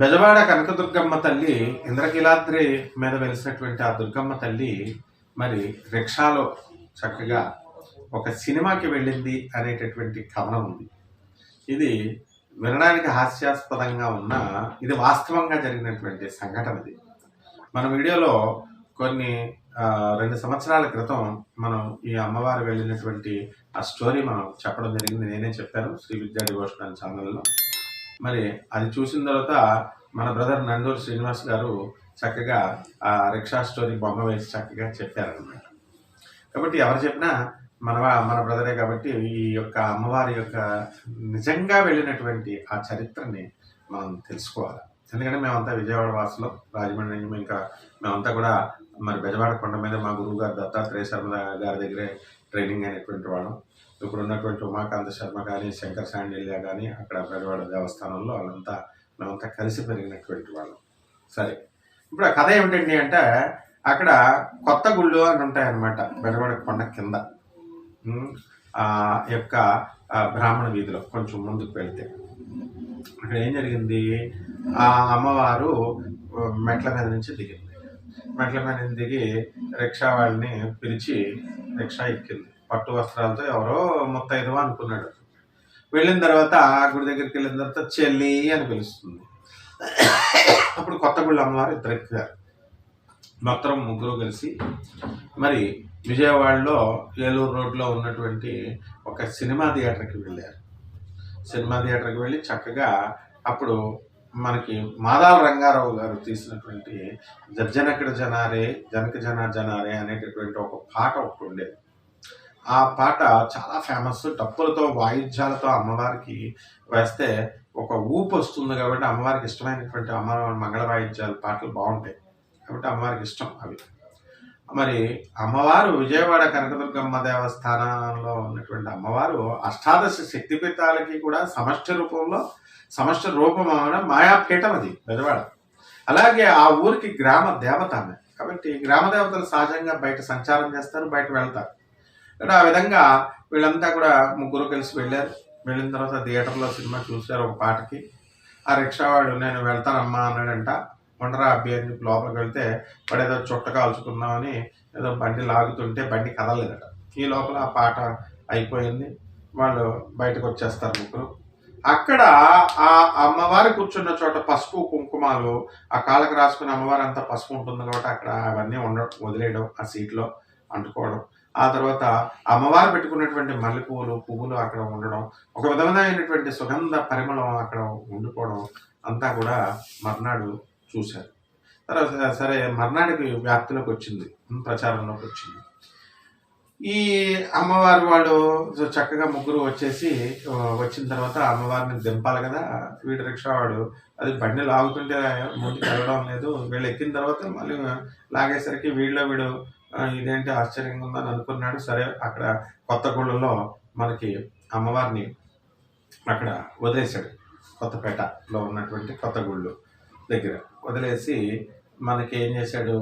బెజవాడ కనకదుర్గమ్మ తల్లి ఇంద్రకీలాద్రి మీద వెలిసినటువంటి ఆ దుర్గమ్మ తల్లి మరి రిక్షాలో చక్కగా ఒక సినిమాకి వెళ్ళింది అనేటటువంటి కథనం ఉంది. ఇది వినడానికి హాస్యాస్పదంగా ఉన్న ఇది వాస్తవంగా జరిగినటువంటి సంఘటన. ఇది మన వీడియోలో కొన్ని 2 సంవత్సరాల క్రితం మనం ఈ అమ్మవారు వెళ్ళినటువంటి ఆ స్టోరీ మనం చెప్పడం జరిగింది. నేనే చెప్పాను శ్రీ విద్యా డివోషనల్ ఛానల్లో. మరి అది చూసిన తర్వాత మన బ్రదర్ నండూరు శ్రీనివాస్ గారు చక్కగా ఆ రిక్షా స్టోరీ బొమ్మ వేసి చక్కగా చెప్పారనమాట. కాబట్టి ఎవరు చెప్పినా మన మన బ్రదరే కాబట్టి ఈ యొక్క అమ్మవారి యొక్క నిజంగా వెళ్ళినటువంటి ఆ చరిత్రని మనం తెలుసుకోవాలి. ఎందుకంటే మేమంతా విజయవాడ వాసులు, రాజమండ్రి నుంచి ఇంకా మేమంతా కూడా మరి బెజవాడ కొండ మీద మా గురువు గారు దత్తాత్రేయ శర్మ గారి దగ్గరే ట్రైనింగ్ అయినటువంటి వాళ్ళం. ఇప్పుడు ఉన్నటువంటి ఉమాకాంత శర్మ కానీ, శంకర్ శాండిల్య కానీ అక్కడ బెజవాడ దేవస్థానంలో వాళ్ళంతా మేమంతా కలిసి పెరిగినటువంటి వాళ్ళం. సరే, ఇప్పుడు ఆ కథ ఏమిటండి అంటే అక్కడ కొత్త గుళ్ళు అని ఉంటాయన్నమాట బెజవాడ కొండ కింద. ఆ యొక్క బ్రాహ్మణ వీధిలో కొంచెం ముందుకు వెళ్తే అక్కడ ఏం జరిగింది, ఆ అమ్మవారు మెట్ల మీద నుంచి దిగింది. మెట్ల మీద నుంచి దిగి రిక్షా వాళ్ళని పిలిచి రిక్షా ఎక్కింది. పట్టు వస్త్రాలతో ఎవరో ముత్తైదువా అనుకున్నాడు. వెళ్ళిన తర్వాత గుడి దగ్గరికి వెళ్ళిన తర్వాత చెల్లి అని పిలుస్తుంది. అప్పుడు కొత్త గుళ్ళు అమ్మవారు ఇద్దరు ఎక్కారు. మొత్తం ముగ్గురు కలిసి మరి విజయవాడలో ఏలూరు రోడ్లో ఉన్నటువంటి ఒక సినిమా థియేటర్కి వెళ్ళారు. సినిమా థియేటర్కి వెళ్ళి చక్కగా అప్పుడు మనకి మాదాల రంగారావు గారు తీసినటువంటి జనక జనారే అనేటటువంటి ఒక పాట ఒకటి ఉండేది. ఆ పాట చాలా ఫేమస్. డప్పులతో వాయిద్యాలతో అమ్మవారికి వేస్తే ఒక ఊపు వస్తుంది కాబట్టి అమ్మవారికి ఇష్టమైనటువంటి అమ్మవారి మంగళ వాయిద్యాల పాటలు బాగుంటాయి కాబట్టి అమ్మవారికి ఇష్టం అవి. మరి అమ్మవారు విజయవాడ కనకదుర్గమ్మ దేవస్థానంలో ఉన్నటువంటి అమ్మవారు అష్టాదశ శక్తిపీఠాలకి కూడా సమష్టి రూపమైన మాయాపీఠం అది బెజవాడ. అలాగే ఆ ఊరికి గ్రామ దేవత ఆమె కాబట్టి గ్రామ దేవతలు సహజంగా బయట సంచారం చేస్తారు, బయట వెళ్తారు. అంటే ఆ విధంగా వీళ్ళంతా కూడా ముగ్గురు కలిసి వెళ్ళారు. వెళ్ళిన తర్వాత థియేటర్లో సినిమా చూశారు ఒక పాటకి. ఆ రిక్షా వాడు నేను వెళ్తానమ్మా అన్నాడంట. ఉండరా అబ్బి అని చెప్పి లోపలికి వెళ్తే వాడు ఏదో చుట్ట కాల్చుకుందామని ఏదో బండి లాగుతుంటే బండి కదలలేదట. ఈ లోపల ఆ పాట అయిపోయింది. వాళ్ళు బయటకు వచ్చేస్తారు ముగ్గురు. అక్కడ ఆ అమ్మవారి కూర్చున్న చోట పసుపు కుంకుమాలు ఆ కాళ్ళకి రాసుకుని అమ్మవారి అంతా పసుపు ఉంటుంది కాబట్టి అక్కడ అవన్నీ వదిలేయడం, ఆ సీట్లో అంటుకోవడం. ఆ తర్వాత అమ్మవారు పెట్టుకున్నటువంటి మల్లెపూలు పువ్వులు అక్కడ ఉండడం, ఒక విధమైనటువంటి సుగంధ పరిమళం అక్కడ ఉండిపోవడం అంతా కూడా మర్నాడు చూశారు. తర్వాత సరే మర్నాడికి వ్యాప్తిలోకి వచ్చింది, ప్రచారంలోకి వచ్చింది. ఈ అమ్మవారి వాళ్ళు చక్కగా ముగ్గురు వచ్చిన తర్వాత అమ్మవారిని దింపాలి కదా. వీడి రిక్షా వాడు అది బండి లాగుతుంటే ముందుకు వెళ్ళడం లేదు. వీళ్ళు ఎక్కిన తర్వాత మళ్ళీ లాగేసరికి వీడు ఇదేంటి ఆశ్చర్యంగా ఉందని అనుకున్నాడు. సరే, అక్కడ కొత్తగూళ్ళలో మనకి అమ్మవారిని అక్కడ వదిలేశాడు. కొత్తపేటలో ఉన్నటువంటి కొత్తగూళ్ళు దగ్గర వదిలేసి మనకి ఏం చేశాడు,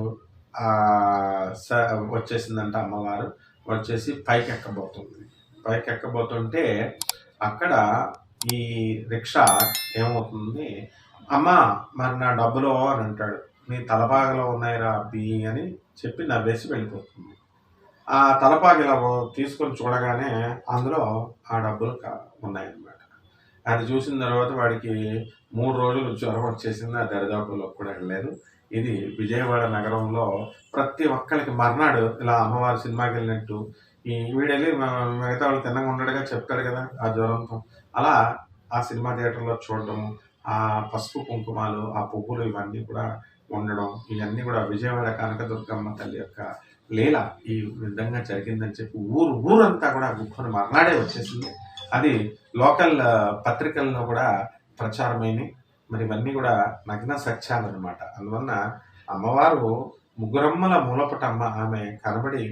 వచ్చేసిందంట అమ్మవారు. వచ్చేసి పైకి ఎక్కబోతుంటే అక్కడ ఈ రిక్షా ఏమవుతుంది, అమ్మ మరి నా డబ్బులు అని అంటాడు. నీ తలపాగలో ఉన్నాయిరా అబ్బి అని చెప్పి నవ్వేసి వెళ్ళిపోతుంది. ఆ తలపాగిలా తీసుకొని చూడగానే అందులో ఆ డబ్బులు ఉన్నాయన్నమాట. అది చూసిన తర్వాత వాడికి 3 రోజులు జ్వరం వచ్చేసింది. ఆ దరిదాపుల్లో కూడా వెళ్ళలేదు. ఇది విజయవాడ నగరంలో ప్రతి ఒక్కరికి మర్నాడు ఇలా అమ్మవారి సినిమాకి వెళ్ళినట్టు ఈ వీడెళ్ళి మిగతా వాళ్ళు తిన్నగా ఉండడుగా చెప్తాడు కదా ఆ జ్వరంతో. అలా ఆ సినిమా థియేటర్లో చూడడము, ఆ పసుపు కుంకుమాలు, ఆ పువ్వులు ఇవన్నీ కూడా ఉండడం, ఇవన్నీ కూడా విజయవాడ కనకదుర్గమ్మ తల్లి యొక్క లీల ఈ విధంగా జరిగిందని చెప్పి ఊరంతా కూడా గుర్తుని మర్నాడే వచ్చేసింది. అది లోకల్ పత్రికల్లో కూడా ప్రచారమైనవి. మరి ఇవన్నీ కూడా నగ్న సత్యాలు అనమాట. అందువలన అమ్మవారు ముగ్గురమ్మల మూలపటమ్మ ఆమె కనబడి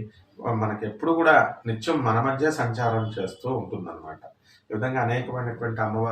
మనకి ఎప్పుడు కూడా నిత్యం మన మధ్య సంచారం చేస్తూ ఉంటుందన్నమాట. ఈ విధంగా అనేకమైనటువంటి అమ్మవారు